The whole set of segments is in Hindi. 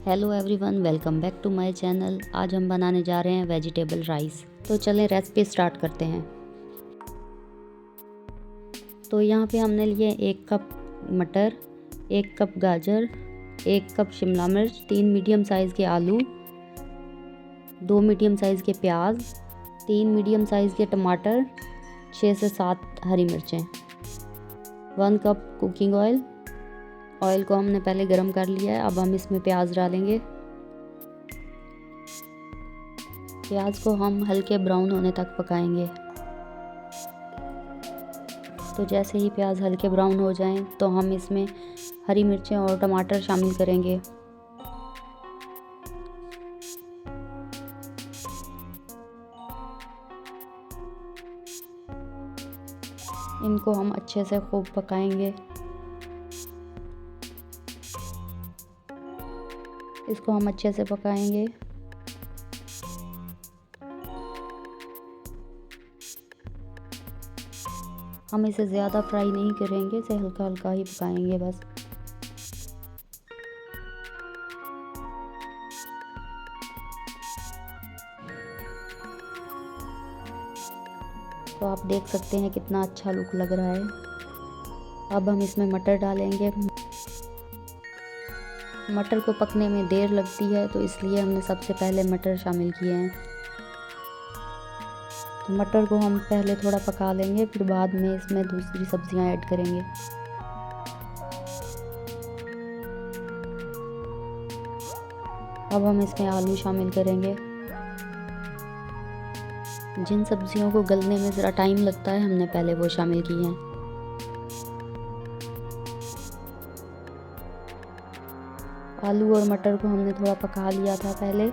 Hello everyone, welcome back to my channel. आज हम बनाने जा रहे हैं वेजिटेबल राइस। तो चलें रेसिपी स्टार्ट करते हैं। तो यहाँ पे हमने लिए 1 कप मटर, 1 कप गाजर, 1 कप शिमला मिर्च, 3 मीडियम साइज़ के आलू, 2 मीडियम साइज़ के प्याज, 3 मीडियम साइज़ के टमाटर, 6 से 7 हरी मिर्चें, 1 कप कुकिंग ऑयल। ऑयल को हमने पहले गरम कर लिया है। अब हम इसमें प्याज डालेंगे। प्याज को हम हल्के ब्राउन होने तक पकाएंगे। तो जैसे ही प्याज हल्के ब्राउन हो जाएं तो हम इसमें हरी मिर्चें और टमाटर शामिल करेंगे। इनको हम अच्छे से खूब पकाएंगे। इसको हम अच्छे से पकाएंगे। हम इसे ज़्यादा फ्राई नहीं करेंगे, इसे हल्का हल्का ही पकाएंगे बस। तो आप देख सकते हैं कितना अच्छा लुक लग रहा है। अब हम इसमें मटर डालेंगे। मटर को पकने में देर लगती है, तो इसलिए हमने सबसे पहले मटर शामिल किए हैं। तो मटर को हम पहले थोड़ा पका लेंगे, फिर बाद में इसमें दूसरी सब्जियां ऐड करेंगे। अब हम इसमें आलू शामिल करेंगे। जिन सब्जियों को गलने में ज़रा टाइम लगता है, हमने पहले वो शामिल किए हैं। आलू और मटर को हमने थोड़ा पका लिया था पहले।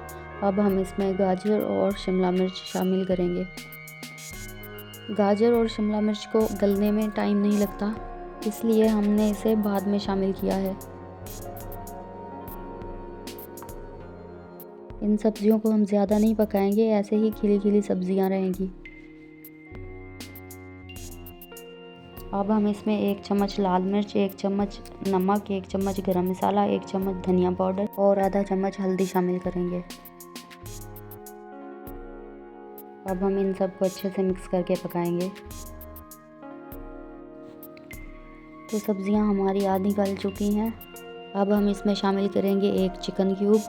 अब हम इसमें गाजर और शिमला मिर्च शामिल करेंगे। गाजर और शिमला मिर्च को गलने में टाइम नहीं लगता, इसलिए हमने इसे बाद में शामिल किया है। इन सब्जियों को हम ज़्यादा नहीं पकाएंगे, ऐसे ही खिली खिली सब्जियां रहेंगी। अब हम इसमें 1 चम्मच लाल मिर्च, 1 चम्मच नमक, 1 चम्मच गरम मसाला, 1 चम्मच धनिया पाउडर और आधा चम्मच हल्दी शामिल करेंगे। अब हम इन सब को अच्छे से मिक्स करके पकाएंगे। तो सब्जियां हमारी आधी गल चुकी हैं। अब हम इसमें शामिल करेंगे 1 चिकन क्यूब।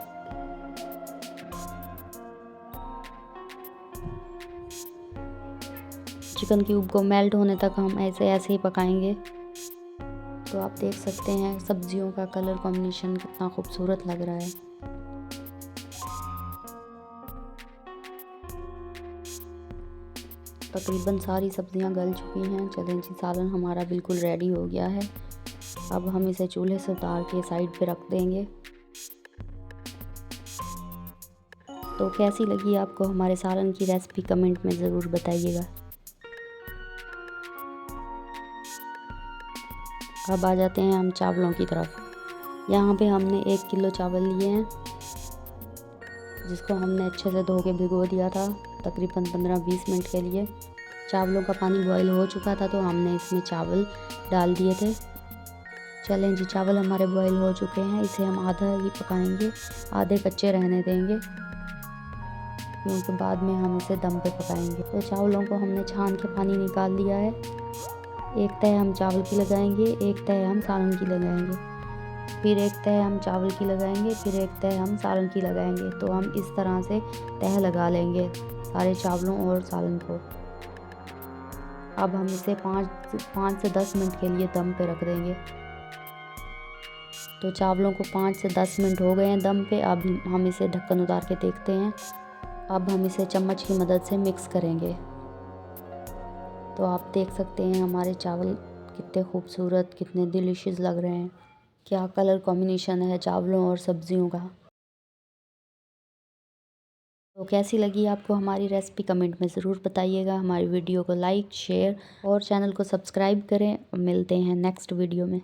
चिकन क्यूब को मेल्ट होने तक हम ऐसे ही पकाएंगे। तो आप देख सकते हैं सब्जियों का कलर कॉम्बिनेशन कितना खूबसूरत लग रहा है। तकरीबन सारी सब्जियां गल चुकी हैं। चलें जी, सालन हमारा बिल्कुल रेडी हो गया है। अब हम इसे चूल्हे से उतार के साइड पे रख देंगे। तो कैसी लगी आपको हमारे सालन की रेसिपी, कमेंट में ज़रूर बताइएगा। अब आ जाते हैं हम चावलों की तरफ। यहाँ पे हमने 1 किलो चावल लिए हैं, जिसको हमने अच्छे से धो के भिगो दिया था तकरीबन 15-20 मिनट के लिए। चावलों का पानी बॉईल हो चुका था, तो हमने इसमें चावल डाल दिए थे। चलें जी, चावल हमारे बॉईल हो चुके हैं। इसे हम आधा ही पकाएंगे, आधे कच्चे रहने देंगे, क्योंकि बाद में हम इसे दम पे पकाएंगे। तो चावलों को हमने छान के पानी निकाल दिया है। एक तह हम चावल की लगाएंगे, एक तह हम सालन की लगाएंगे, फिर एक तह हम चावल की लगाएंगे, फिर एक तह हम सालन की लगाएंगे। तो हम इस तरह से तह लगा लेंगे सारे चावलों और सालन को। अब हम इसे 5 से 10 मिनट के लिए दम पे रख देंगे। तो चावलों को 5 से 10 मिनट हो गए हैं दम पे। अब हम इसे ढक्कन उतार के देखते हैं। अब हम इसे चम्मच की मदद से मिक्स करेंगे। तो आप देख सकते हैं हमारे चावल कितने खूबसूरत, कितने डिलीशियस लग रहे हैं। क्या कलर कॉम्बिनेशन है चावलों और सब्जियों का। तो कैसी लगी आपको हमारी रेसिपी, कमेंट में ज़रूर बताइएगा। हमारी वीडियो को लाइक, शेयर और चैनल को सब्सक्राइब करें। मिलते हैं नेक्स्ट वीडियो में।